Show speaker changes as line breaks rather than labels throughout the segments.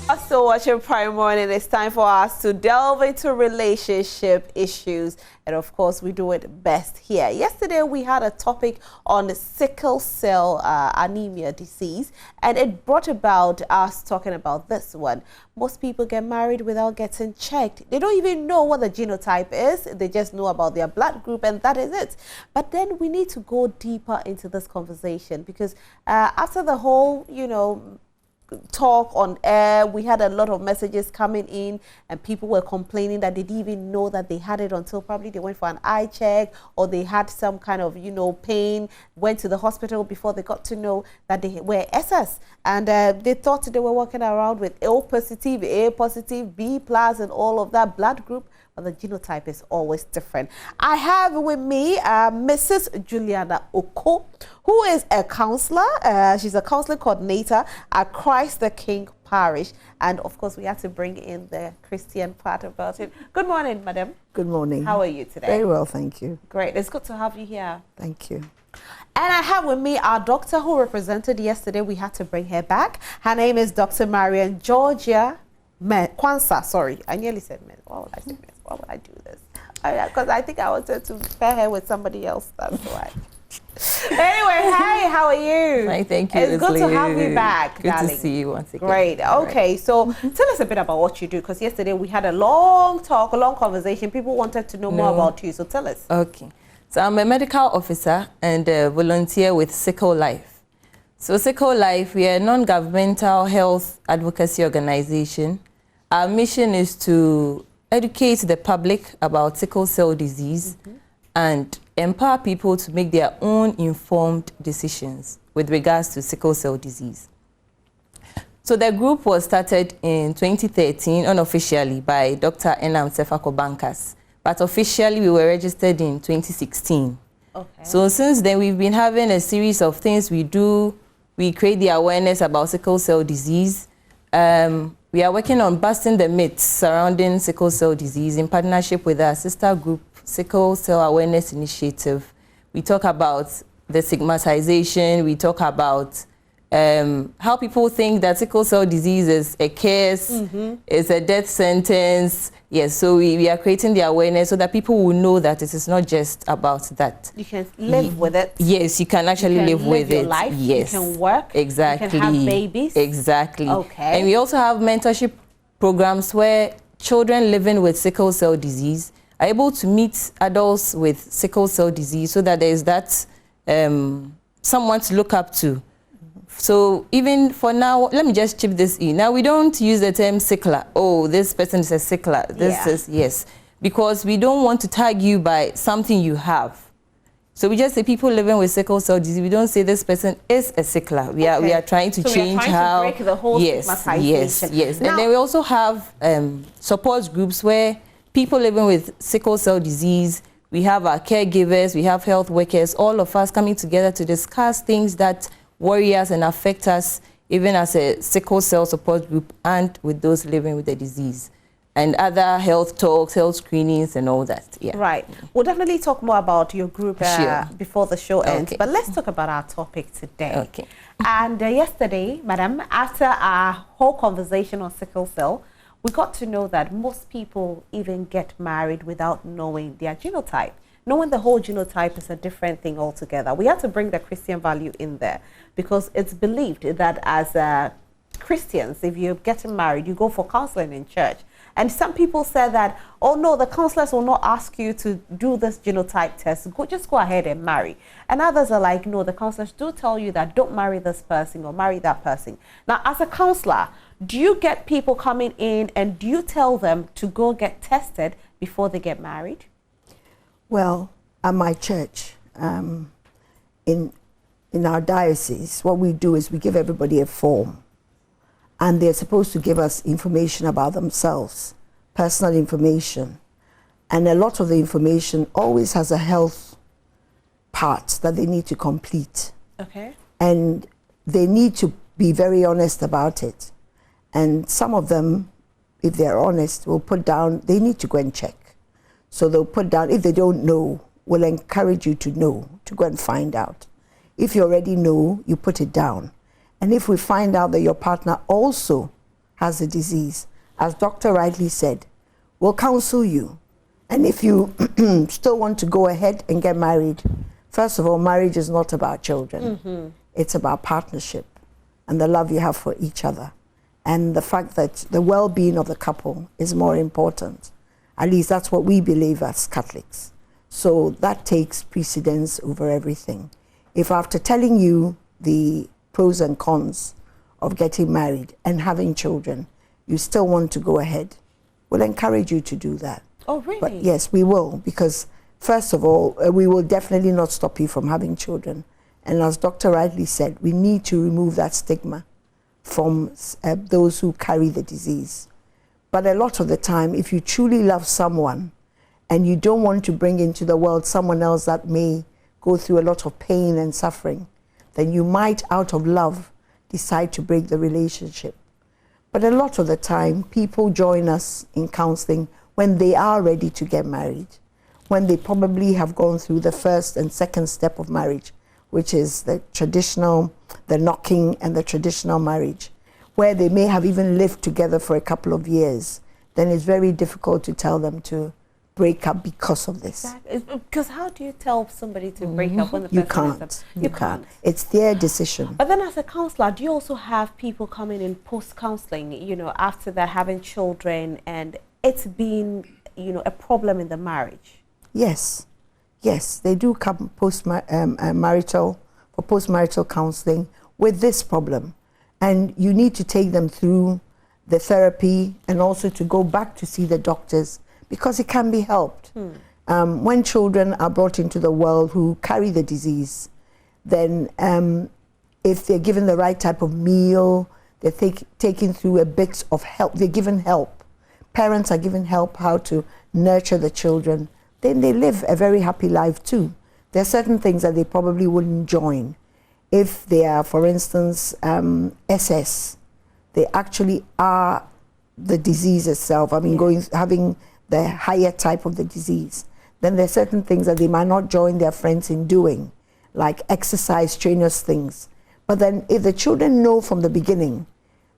Also watching Prime Morning, it's time for us to delve into relationship issues. And of course, we do it best here. Yesterday, we had a topic on sickle cell anemia disease, and it brought about us talking about this one. Most people get married without getting checked. They don't even know what the genotype is. They just know about their blood group, and that is it. But then we need to go deeper into this conversation because after the whole, talk on air, we had a lot of messages coming in and people were complaining that they didn't even know that they had it until probably they went for an eye check or they had some kind of pain, went to the hospital before they got to know that they were SS, and they thought they were walking around with O positive, A positive, B plus and all of that blood group, but the genotype is always different. I have with me Mrs. Juliana Oko, who is a counselor. She's a counseling coordinator at Christ the King Parish. And of course, we have to bring in the Christian part about it. Good morning, madam.
Good morning.
How are you today?
Very well, thank you.
Great. It's good to have you here.
Thank you.
And I have with me our doctor who represented yesterday. We had to bring her back. Her name is Dr. Marian Georgia Kwanzaa. Sorry, I nearly said Miss. Why would I say Miss? Why would I do this? Because I think I wanted to pair her with somebody else. That's why. Anyway, hi, how are you?
Hi, thank you.
It's good to have you back,
Good
darling.
to see you once again.
Great. Okay, so tell us a bit about what you do, because yesterday we had a long talk, a long conversation. People wanted to know more about you, so tell us.
Okay. So I'm a medical officer and a volunteer with Sickle Life. So Sickle Life, we are a non-governmental health advocacy organization. Our mission is to educate the public about sickle cell disease and empower people to make their own informed decisions with regards to sickle cell disease. So the group was started in 2013 unofficially by Dr. Enam Sefako Bankas, but officially we were registered in 2016. Okay. So since then we've been having a series of things we do. We create the awareness about sickle cell disease. We are working on busting the myths surrounding sickle cell disease in partnership with our sister group, Sickle Cell Awareness Initiative. We talk about the stigmatization. We talk about how people think that sickle cell disease is a curse, it's a death sentence. Yes, so we are creating the awareness so that people will know that it is not just about that.
You can live with it.
Yes, you can actually live with
your
it.
Life.
Yes,
you can work.
Exactly.
You can have babies.
Exactly.
Okay.
And we also have mentorship programs where children living with sickle cell disease are able to meet adults with sickle cell disease so that there is that someone to look up to. So even for now, let me just chip this in. Now, we don't use the term sickler. Oh, this person is a sickler. This is, yes. Because we don't want to tag you by something you have. So we just say people living with sickle cell disease. We don't say this person is a sickler. We are trying to change how.
To break the whole stigmatization.
Yes.
Now,
and then we also have support groups where people living with sickle cell disease, we have our caregivers, we have health workers, all of us coming together to discuss things that worry us and affect us, even as a sickle cell support group and with those living with the disease. And other health talks, health screenings and all that. Yeah.
Right. We'll definitely talk more about your group before the show ends. But let's talk about our topic today.
Okay.
And yesterday, madam, after our whole conversation on sickle cell, we got to know that most people even get married without knowing their genotype. Knowing the whole genotype is a different thing altogether. We have to bring the Christian value in there because it's believed that as Christians, if you're getting married, you go for counseling in church. And some people say that, oh no, the counselors will not ask you to do this genotype test. Just go ahead and marry. And others are like, no, the counselors do tell you that don't marry this person or marry that person. Now, as a counselor, do you get people coming in and do you tell them to go get tested before they get married?
Well, at my church, in our diocese, what we do is we give everybody a form. And they're supposed to give us information about themselves, personal information. And a lot of the information always has a health part that they need to complete. Okay. And they need to be very honest about it. And some of them, if they're honest, will put down, they need to go and check. So they'll put down, if they don't know, we'll encourage you to know, to go and find out. If you already know, you put it down. And if we find out that your partner also has the disease, as Dr. rightly said, we'll counsel you. And if you still want to go ahead and get married, first of all, marriage is not about children. It's about partnership and the love you have for each other. And the fact that the well-being of the couple is more important. At least that's what we believe as Catholics. So that takes precedence over everything. If after telling you the pros and cons of getting married and having children, you still want to go ahead, we'll encourage you to do that.
Oh, really?
But yes, we will, because first of all, we will definitely not stop you from having children. And as Dr. rightly said, we need to remove that stigma from those who carry the disease. But a lot of the time, if you truly love someone and you don't want to bring into the world someone else that may go through a lot of pain and suffering, then you might, out of love, decide to break the relationship. But a lot of the time, people join us in counseling when they are ready to get married, when they probably have gone through the first and second step of marriage, which is the traditional, the knocking and the traditional marriage, where they may have even lived together for a couple of years. Then it's very difficult to tell them to break up because of this.
Exactly. Because how do you tell somebody to break up when the person
You can't. It's their decision.
But then as a counselor, do you also have people coming in post-counseling, you know, after they're having children and it's been, you know, a problem in the marriage?
Yes. Yes, they do come post-marital counseling with this problem. And you need to take them through the therapy and also to go back to see the doctors, because it can be helped. When children are brought into the world who carry the disease, then if they're given the right type of meal, they're taken through a bit of help, they're given help. Parents are given help how to nurture the children, then they live a very happy life too. There are certain things that they probably wouldn't join. If they are, for instance, SS, they actually are the disease itself. I mean, having the higher type of the disease. Then there are certain things that they might not join their friends in doing, like exercise, strenuous things. But then if the children know from the beginning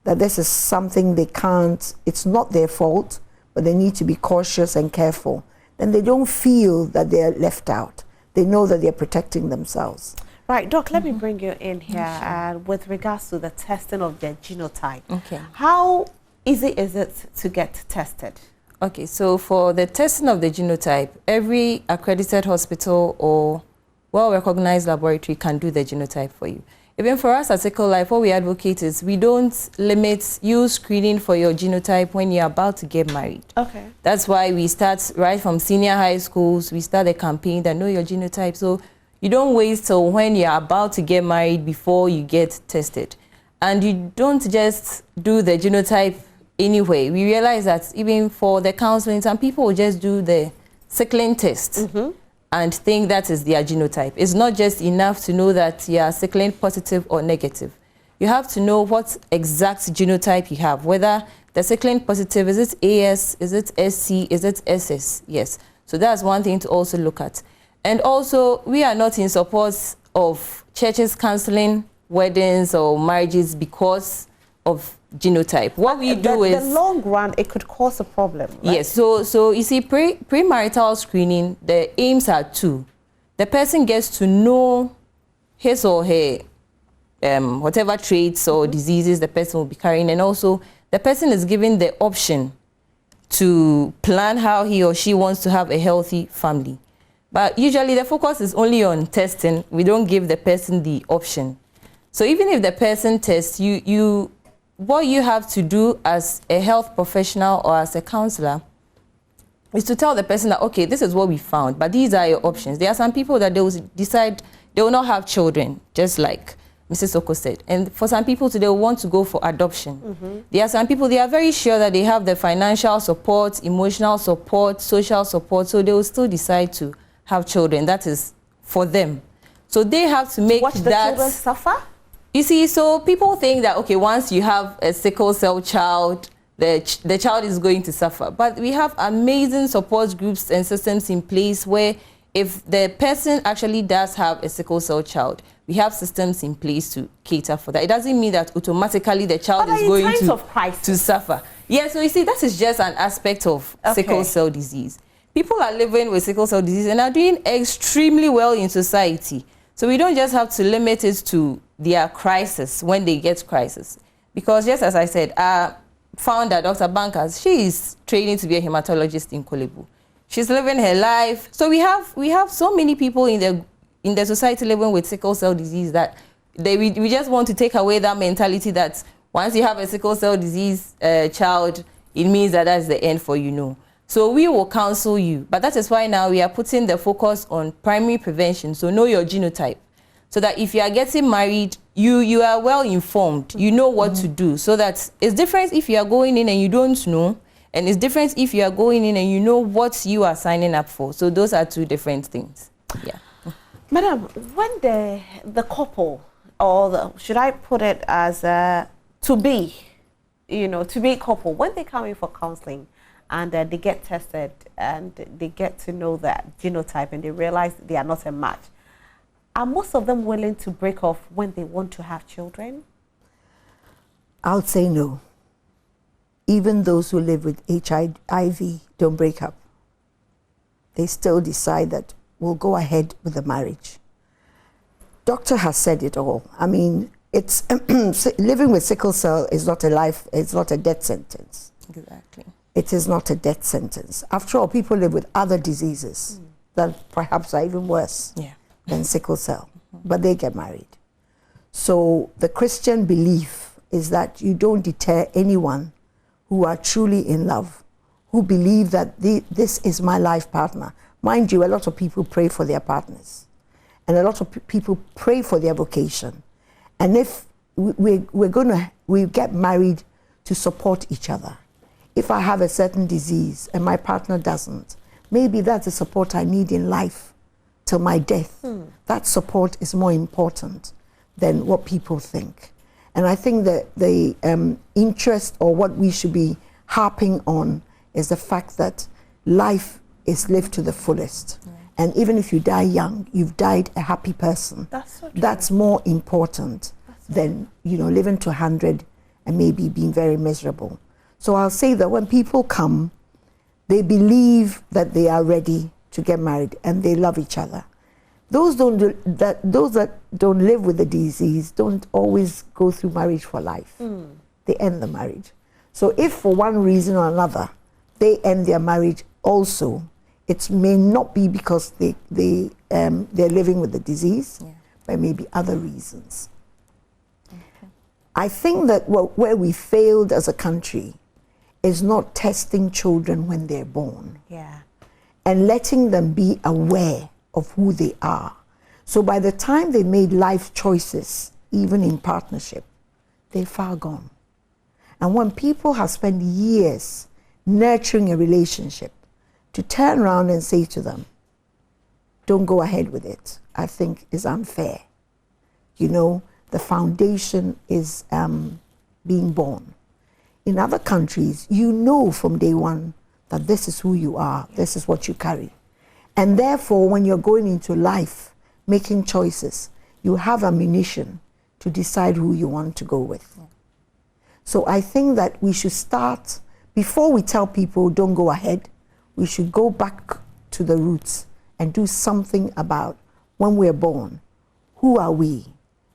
that this is something they can't, it's not their fault, but they need to be cautious and careful, then they don't feel that they're left out. They know that they're protecting themselves.
Right, Doc, let me bring you in here with regards to the testing of the genotype.
Okay.
How easy is it to get tested?
Okay, so for the testing of the genotype, every accredited hospital or well-recognized laboratory can do the genotype for you. Even for us at Sickle Life, what we advocate is we don't limit you screening for your genotype when you're about to get married.
Okay.
That's why we start right from senior high schools. We start a campaign that know your genotype. So you don't wait till when you're about to get married before you get tested. And you don't just do the genotype anyway. We realize that even for the counseling, some people will just do the sickling test and think that is their genotype. It's not just enough to know that you are sickling positive or negative. You have to know what exact genotype you have, whether the sickling positive, is it AS, is it SC, is it SS? Yes. So that's one thing to also look at. And also, we are not in support of churches cancelling weddings or marriages because of genotype. What we do is...
In the long run, it could cause a problem, right?
Yes, so you see, premarital screening, the aims are two. The person gets to know his or her whatever traits or diseases the person will be carrying, and also the person is given the option to plan how he or she wants to have a healthy family. But usually the focus is only on testing. We don't give the person the option. So even if the person tests, what you have to do as a health professional or as a counselor is to tell the person that, okay, this is what we found, but these are your options. There are some people that they will decide they will not have children, just like Mrs. Oko said. And for some people, they will want to go for adoption. There are some people, they are very sure that they have the financial support, emotional support, social support, so they will still decide to have children. That is for them. So they have to make
Watch the children suffer?
You see, so people think that, okay, once you have a sickle cell child, the child is going to suffer. But we have amazing support groups and systems in place where if the person actually does have a sickle cell child, we have systems in place to cater for that. It doesn't mean that automatically the child is going to suffer. Yeah, so you see, that is just an aspect of sickle cell disease. People are living with sickle cell disease and are doing extremely well in society. So we don't just have to limit it to their crisis when they get crisis. Because just as I said, our founder, Dr. Bankers, she is training to be a hematologist in Kolebu. She's living her life. So we have so many people in the society living with sickle cell disease that we just want to take away that mentality that once you have a sickle cell disease child, it means that that's the end for you. No. So we will counsel you. But that is why now we are putting the focus on primary prevention. So know your genotype. So that if you are getting married, you are well informed. You know what to do. So that it's different if you are going in and you don't know. And it's different if you are going in and you know what you are signing up for. So those are two different things. Yeah.
Madam, when the couple, or should I put it as to be couple, when they come in for counseling and they get tested and they get to know that genotype and they realize they are not a match, are most of them willing to break off when they want to have children?
I'll say no. Even those who live with HIV don't break up. They still decide that we'll go ahead with the marriage. Doctor has said it all. I mean, it's living with sickle cell is not it's not a death sentence.
Exactly.
It is not a death sentence. After all, people live with other diseases that perhaps are even worse than sickle cell, but they get married. So the Christian belief is that you don't deter anyone who are truly in love, who believe that this is my life partner. Mind you, a lot of people pray for their partners, and a lot of people pray for their vocation. And if we get married to support each other. If I have a certain disease and my partner doesn't, maybe that's the support I need in life till my death. That support is more important than what people think. And I think that the interest, or what we should be harping on, is the fact that life is lived to the fullest. And even if you die young, you've died a happy person.
That's so true.
That's more important than living to 100 and maybe being very miserable. So I'll say that when people come, they believe that they are ready to get married and they love each other. Those that don't live with the disease don't always go through marriage for life. They end the marriage. So if for one reason or another they end their marriage also, it may not be because they're living with the disease, but maybe other reasons. I think that where we failed as a country is not testing children when they're born. And letting them be aware of who they are. So by the time they made life choices, even in partnership, they're far gone. And when people have spent years nurturing a relationship, to turn around and say to them, don't go ahead with it, I think is unfair. The foundation is being born. In other countries, from day one that this is who you are, this is what you carry. And therefore, when you're going into life, making choices, you have ammunition to decide who you want to go with. So I think that we should start, before we tell people don't go ahead, we should go back to the roots and do something about when we're born, who are we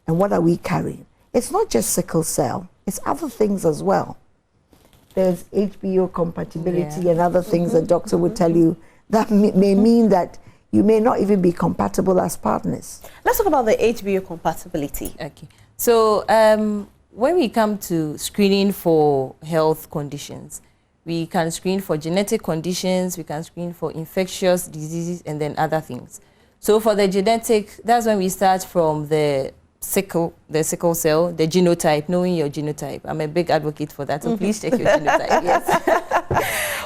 and what are we carrying? It's not just sickle cell, it's other things as well. There's HBO compatibility and other things the doctor would tell you that may mean that you may not even be compatible as partners.
Let's talk about the HBO compatibility.
Okay. So when we come to screening for health conditions, we can screen for genetic conditions, we can screen for infectious diseases, and then other things. So for the genetic, that's when we start from the sickle cell, the genotype, knowing your genotype. I'm a big advocate for that, so please check your genotype. Yes.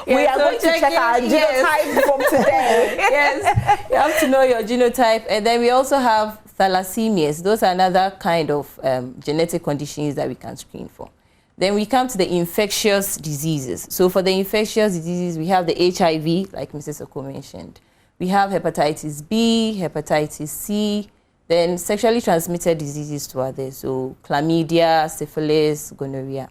We are going to check our genotype from today.
Yes, you have to know your genotype. And then we also have thalassemias. Those are another kind of genetic conditions that we can screen for. Then we come to the infectious diseases. So for the infectious diseases, we have the HIV, like Mrs. Oko mentioned. We have hepatitis B, hepatitis C, Then sexually transmitted diseases to others, so chlamydia, syphilis, gonorrhea.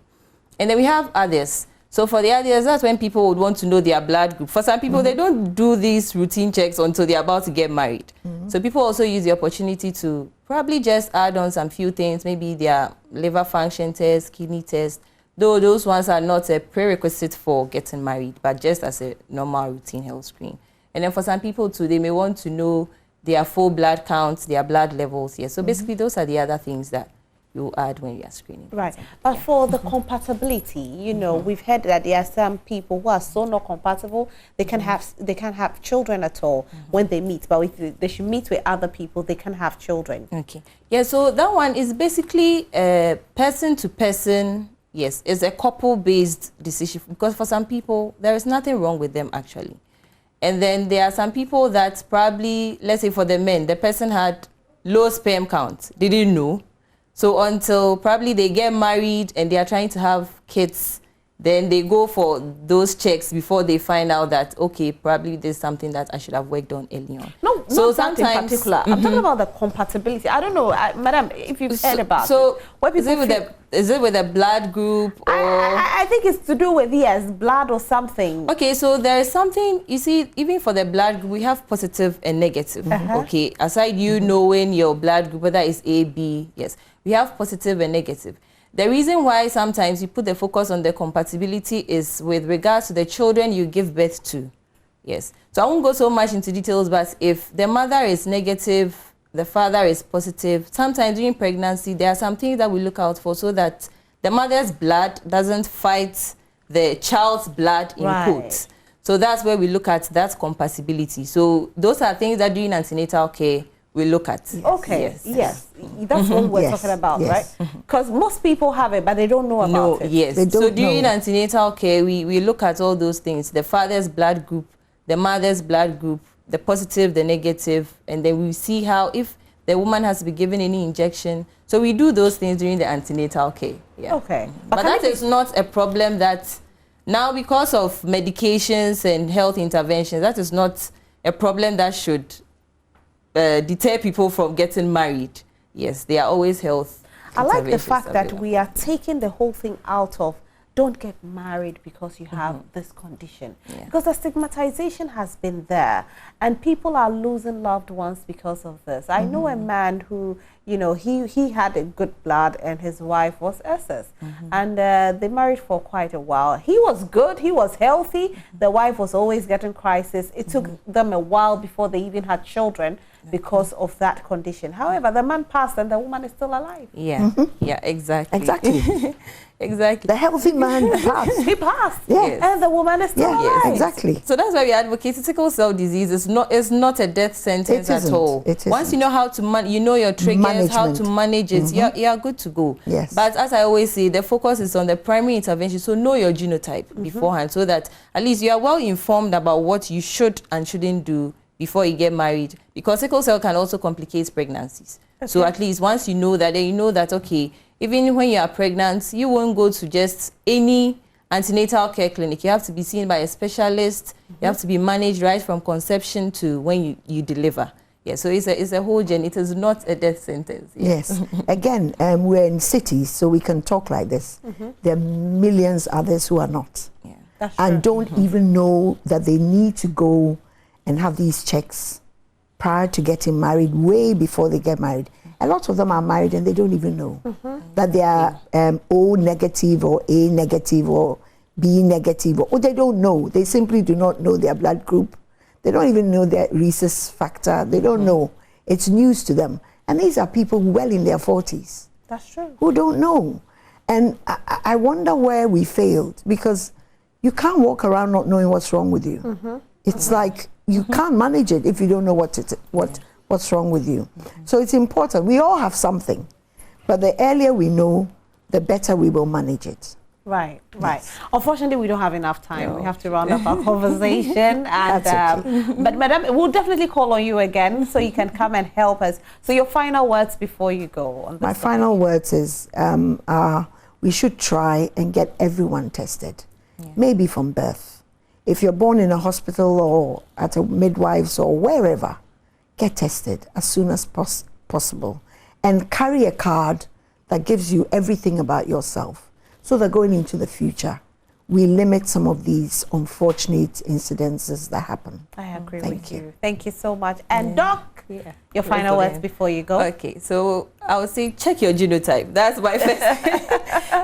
And then we have others. So for the others, that's when people would want to know their blood group. For some people, they don't do these routine checks until they're about to get married. So people also use the opportunity to probably just add on some few things, maybe their liver function test, kidney test, though those ones are not a prerequisite for getting married, but just as a normal routine health screen. And then for some people too, they may want to know their full blood counts, their blood levels. So basically those are the other things that you add when you are screening.
Right. But for the compatibility, you know, we've heard that there are some people who are so not compatible, they can't have children at all when they meet. But if they should meet with other people, they can have children.
Okay. Yeah, so that one is basically a person to person, yes, it's a couple-based decision, because for some people, there is nothing wrong with them actually. And then there are some people that probably, let's say for the men, the person had low sperm count, they didn't know. So until probably they get married and they are trying to have kids, then they go for those checks before they find out that, okay, probably there's something that I should have worked on early on.
No,
so
not sometimes, that in particular. I'm talking about the compatibility. I don't know, madam, if you've heard about it. What
is it with the blood group? Or?
I think it's to do with, yes, blood or something.
Okay, so there is something, you see, even for the blood group, we have positive and negative. Okay, aside you knowing your blood group, whether it's A, B, yes, we have positive and negative. The reason why sometimes you put the focus on the compatibility is with regards to the children you give birth to. Yes. So I won't go so much into details, but if the mother is negative, the father is positive, sometimes during pregnancy, there are some things that we look out for so that the mother's blood doesn't fight the child's blood in quotes. So that's where we look at that compatibility. So those are things that during antenatal care, we look at.
Okay, yes. That's what we're talking about, right? Because most people have it, but they don't know about it.
Yes, so during antenatal care, we look at all those things, the father's blood group, the mother's blood group, the positive, the negative, and then we see how, if the woman has to be given any injection. So we do those things during the antenatal care. Yeah.
Okay.
But that is not a problem that, now because of medications and health interventions, that is not a problem that should deter people from getting married. Yes, they are always health.
I like the fact that we are taking the whole thing out of don't get married because you have this condition. Because the stigmatization has been there and people are losing loved ones because of this. I know a man who, you know, he had a good blood and his wife was SS. And they married for quite a while. He was good, he was healthy. The wife was always getting crisis. It took them a while before they even had children because of that condition. However, the man passed and the woman is still alive.
Yeah, yeah, exactly.
Exactly.
Exactly.
The healthy man passed.
He passed.
Yes.
And the woman is still alive.
Yes, exactly.
So that's why we advocate sickle cell disease is not a death sentence at all. Once you know how to you know your triggers, how to manage it, you're good to go.
Yes.
But as I always say, the focus is on the primary intervention. So know your genotype beforehand, so that at least you are well informed about what you should and shouldn't do before you get married, because sickle cell can also complicate pregnancies. So at least once you know that, then you know that, okay, even when you are pregnant, you won't go to just any antenatal care clinic. You have to be seen by a specialist. You have to be managed right from conception to when you deliver. Yeah, so it's a whole journey. It is not a death sentence.
Yes. Again, we're in cities, so we can talk like this. There are millions others who are not.
Yeah.
That's
And
true.
don't even know that they need to go and have these checks prior to getting married, way before they get married. A lot of them are married and they don't even know that they are O negative or A negative or B negative, or they don't know. They simply do not know their blood group. They don't even know their rhesus factor. They don't know. It's news to them. And these are people well in their 40s.
That's true.
Who don't know. And I wonder where we failed, because you can't walk around not knowing what's wrong with you. It's like you can't manage it if you don't know what's wrong with you. So it's important. We all have something, but the earlier we know, the better we will manage it.
Right, right. Yes. Unfortunately, we don't have enough time. No. We have to round up our conversation. And okay. But madam, we'll definitely call on you again so you can come and help us. So your final words before you go on this.
My final words is we should try and get everyone tested, maybe from birth. If you're born in a hospital or at a midwife's or wherever, get tested as soon as possible, and carry a card that gives you everything about yourself, so that going into the future, we limit some of these unfortunate incidences that happen.
I agree with you. Thank you so much. And Doc, your final words before you go.
Okay, so I would say check your genotype. That's my first.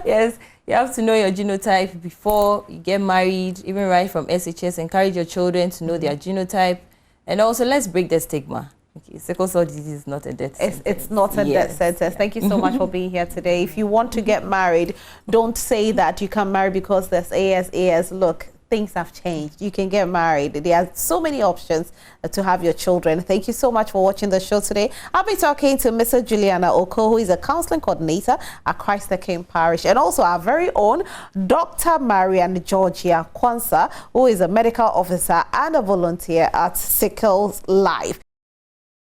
Yes, you have to know your genotype before you get married, even right from SHS. Encourage your children to know their genotype. And also, let's break the stigma. Okay, sickle cell disease is not a death sentence.
It's not a death sentence. Thank you so much for being here today. If you want to get married, don't say that you can marry because there's AS. Look, things have changed. You can get married. There are so many options to have your children. Thank you so much for watching the show today. I'll be talking to Mrs. Juliana Oko, who is a counseling coordinator at Christ the King Parish, and also our very own Dr. Marian Georgia Kwanzaa, who is a medical officer and a volunteer at Sickle Life.